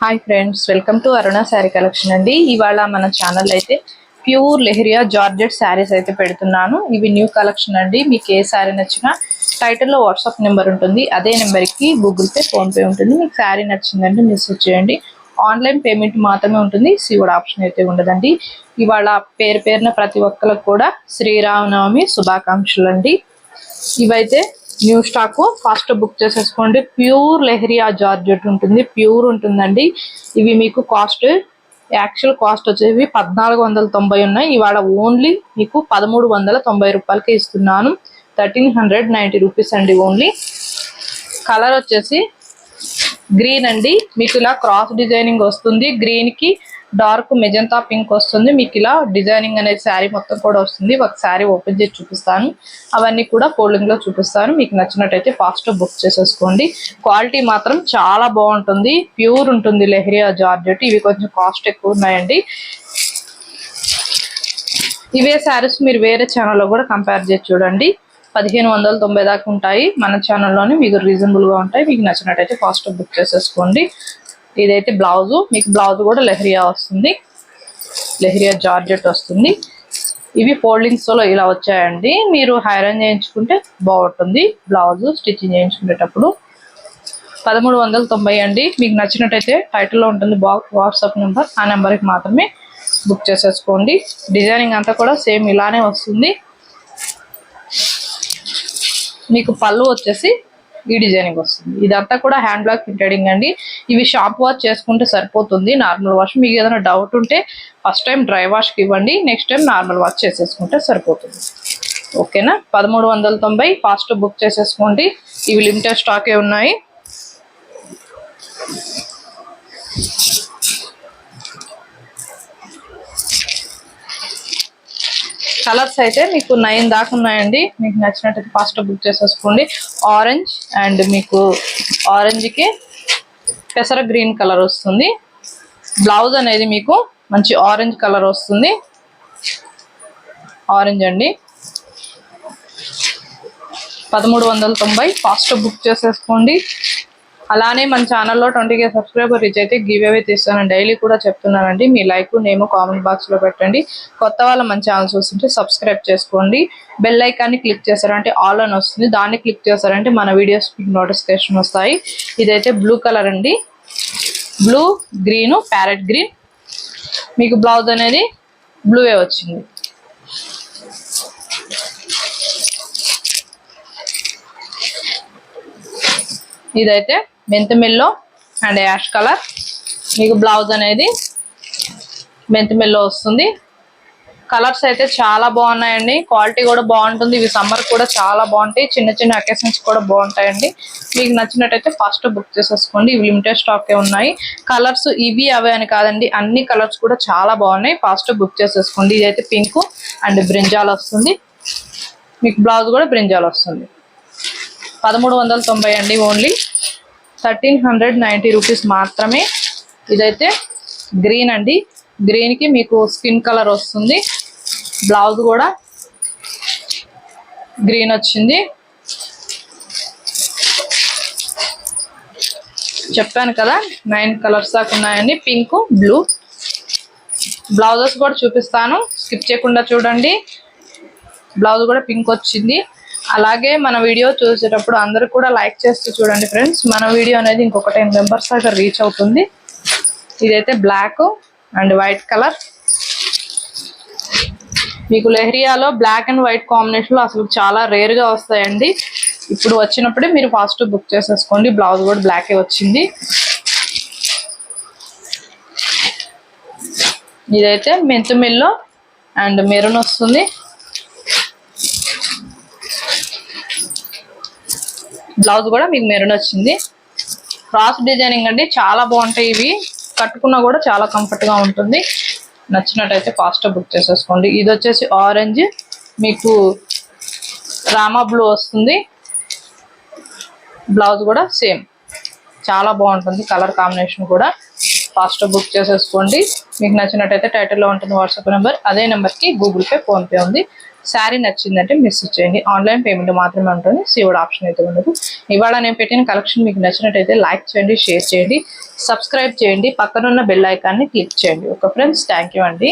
Hi friends, welcome to Aruna sari collection అండి. ఇవాళ మన ఛానల్ అయితే ప్యూర్ లెహరియా జార్జెట్ శారీస్ అయితే పెడుతున్నాను. ఇవి న్యూ కలెక్షన్ అండి. మీకు ఏ శారీ నచ్చినా టైటిల్లో వాట్సాప్ నెంబర్ ఉంటుంది. అదే నెంబర్కి గూగుల్ పే, ఫోన్పే ఉంటుంది. మీకు శారీ నచ్చిందంటే మెసేజ్ చేయండి. ఆన్లైన్ పేమెంట్ మాత్రమే ఉంటుంది. సీఓడి ఆప్షన్ అయితే ఉండదండి. ఇవాళ పేరున ప్రతి ఒక్కరికి కూడా శ్రీరామనవమి శుభాకాంక్షలు అండి. ఇవైతే న్యూ స్టాక్ ఫాస్ట్ బుక్ చేసేసుకోండి. ప్యూర్ లెహరియా జార్జెట్ ఉంటుంది, ప్యూర్ ఉంటుందండి. ఇవి మీకు యాక్చువల్ కాస్ట్ వచ్చేవి 1490 ఉన్నాయి. ఇవాళ ఓన్లీ మీకు 1390 రూపాయలకి ఇస్తున్నాను. 1390 రూపీస్ అండి ఓన్లీ. కలర్ వచ్చేసి గ్రీన్ అండి. మీకు ఇలా క్రాస్ డిజైనింగ్ వస్తుంది. గ్రీన్ కి డార్క్ మెజంతా పింక్ వస్తుంది. మీకు ఇలా డిజైనింగ్ అనేది శారీ మొత్తం కూడా వస్తుంది. ఒక శారీ ఓపెన్ చేసి చూపిస్తాను. అవన్నీ కూడా ఫోల్డింగ్ లో చూపిస్తాను. మీకు నచ్చినట్టయితే ఫాస్ట్ బుక్ చేసేసుకోండి. క్వాలిటీ మాత్రం చాలా బాగుంటుంది. ప్యూర్ ఉంటుంది లెహరియా జార్జెట్. ఇవి కొంచెం కాస్ట్ ఎక్కువ ఉన్నాయండి. ఇవే శారీస్ మీరు వేరే ఛానల్లో కూడా కంపేర్ చేసి చూడండి. 1590 దాకా ఉంటాయి. మన ఛానల్లోనే మీకు రీజనబుల్ గా ఉంటాయి. మీకు నచ్చినట్టయితే ఫాస్ట్ బుక్ చేసేసుకోండి. ఇదైతే బ్లౌజు. మీకు బ్లౌజ్ కూడా లెహరియా వస్తుంది, లెహరియా జార్జెట్ వస్తుంది. ఇవి ఫోల్డింగ్స్ లో ఇలా వచ్చాయండి. మీరు ఐరన్ చేయించుకుంటే బాగుంటుంది. బ్లౌజ్ స్టిచ్చింగ్ చేయించుకునేటప్పుడు 1390 అండి. మీకు నచ్చినట్టయితే టైటిల్లో ఉంటుంది వాట్సాప్ నెంబర్. ఆ నెంబర్కి మాత్రమే బుక్ చేసేసుకోండి. డిజైనింగ్ అంతా కూడా సేమ్ ఇలానే వస్తుంది. మీకు పళ్ళు వచ్చేసి ఈ డిజైనింగ్ వస్తుంది. ఇదంతా కూడా హ్యాండ్ బ్లాక్ ప్రింటెడింగ్ అండి. ఇవి షాప్ వాష్ చేసుకుంటే సరిపోతుంది. నార్మల్ వాష్ మీకు ఏదైనా డౌట్ ఉంటే ఫస్ట్ టైం డ్రై వాష్కి ఇవ్వండి. నెక్స్ట్ టైం నార్మల్ వాష్ చేసేసుకుంటే సరిపోతుంది. ఓకేనా? 1390 ఫాస్ట్ బుక్ చేసేసుకోండి. ఇవి లిమిటెడ్ స్టాకే ఉన్నాయి. కలర్స్ అయితే మీకు 9 దాకా ఉన్నాయండి. మీకు నచ్చినట్టు ఫాస్ట్ బుక్ చేసేసుకోండి. ఆరెంజ్ అండ్ మీకు ఆరెంజ్కి పెసర గ్రీన్ కలర్ వస్తుంది. బ్లౌజ్ అనేది మీకు మంచి ఆరెంజ్ కలర్ వస్తుంది. ఆరెంజ్ అండి. 1390 ఫాస్ట్ బుక్ చేసేసుకోండి. అలానే మన ఛానల్లో 20K సబ్స్క్రైబర్ రీచ్ అయితే గివ్ అవే తీస్తాను. డైలీ కూడా చెప్తున్నానండి. మీ లైక్ నేమ్ కామెంట్ బాక్స్ లో పెట్టండి. కొత్త వాళ్ళు మన ఛానల్ చూస్తుంటే సబ్స్క్రైబ్ చేసుకోండి. బెల్ ఐకాన్ని క్లిక్ చేశారంటే ఆల్ అని వస్తుంది. దాన్ని క్లిక్ చేశారంటే మన వీడియోస్ మీకు నోటిఫికేషన్ వస్తాయి. ఇదైతే బ్లూ కలర్ అండి. Blue, green, parrot green. మీకు బ్లౌజ్ అనేది బ్లూవే వచ్చింది. ఇదైతే మెంతిమెల్లో అండ్ యాష్ కలర్. మీకు బ్లౌజ్ అనేది మెంతిమెల్లో వస్తుంది. కలర్స్ అయితే చాలా బాగున్నాయండి. క్వాలిటీ కూడా బాగుంటుంది. ఇవి సమ్మర్ కూడా చాలా బాగుంటాయి. చిన్న చిన్న అకేషన్స్ కూడా బాగుంటాయండి. మీకు నచ్చినట్టయితే ఫస్ట్ బుక్ చేసేసుకోండి. ఇవి లిమిటెడ్ స్టాకే ఉన్నాయి. కలర్స్ ఇవి అవే అని కాదండి, అన్ని కలర్స్ కూడా చాలా బాగున్నాయి. ఫాస్ట్ బుక్ చేసేసుకోండి. ఇదైతే పింక్ అండ్ బ్రింజాల్ వస్తుంది. మీకు బ్లౌజ్ కూడా బ్రింజాల్ వస్తుంది. 1390 అండి ఓన్లీ. 1390 రూపీస్ మాత్రమే. ఇదైతే గ్రీన్ అండి. గ్రీన్ కి మీకు స్కిన్ కలర్ వస్తుంది. బ్లౌజ్ కూడా గ్రీన్ వచ్చింది. చెప్పాను కదా 9 కలర్స్ దాకా ఉన్నాయండి. Pink, blue. బ్లౌజెస్ కూడా చూపిస్తాను, స్కిప్ చేయకుండా చూడండి. బ్లౌజ్ కూడా పింక్ వచ్చింది. అలాగే మన వీడియో చూసేటప్పుడు అందరూ కూడా లైక్ చేస్తూ చూడండి ఫ్రెండ్స్. మన వీడియో అనేది ఇంకొక 10 మెంబర్స్ దాకా రీచ్ అవుతుంది. ఇదైతే బ్లాక్ అండ్ వైట్ కలర్. మీకు లెహరియాలో బ్లాక్ అండ్ వైట్ కాంబినేషన్ లో అసలు చాలా రేర్ గా వస్తాయండి. ఇప్పుడు వచ్చినప్పుడే మీరు ఫాస్ట్ బుక్ చేసేసుకోండి. బ్లౌజ్ కూడా బ్లాకే వచ్చింది. ఇదైతే మెంతుమిల్లో అండ్ మెరూన్ వస్తుంది. బ్లౌజ్ కూడా మీకు మెరూన్ వచ్చింది. క్రాస్ డిజైనింగ్ అండి. చాలా బాగుంటాయి. ఇవి కట్టుకున్నా కూడా చాలా కంఫర్ట్ గా ఉంటుంది. నచ్చినట్టయితే ఫాస్ట్ బుక్ చేసేసుకోండి. ఇది వచ్చేసి ఆరెంజ్, మీకు రామా బ్లూ వస్తుంది. బ్లౌజ్ కూడా సేమ్ చాలా బాగుంటుంది. కలర్ కాంబినేషన్ కూడా. ఫాస్ట్ బుక్ చేసేసుకోండి. మీకు నచ్చినట్టయితే టైటిల్లో ఉంటుంది వాట్సాప్ నెంబర్. అదే నెంబర్కి గూగుల్ పే, ఫోన్పే ఉంది. శారీ నచ్చిందంటే మెసేజ్ చేయండి. ఆన్లైన్ పేమెంట్ మాత్రమే ఉంటుంది, సీఓడి ఆప్షన్ అయితే ఉండదు. ఇవాళ నేను పెట్టిన కలెక్షన్ మీకు నచ్చినట్టయితే లైక్ చేయండి, షేర్ చేయండి, సబ్స్క్రైబ్ చేయండి, పక్కనున్న బెల్ ఐకాన్ని క్లిక్ చేయండి. ఓకే ఫ్రెండ్స్, థ్యాంక్ యూ అండి.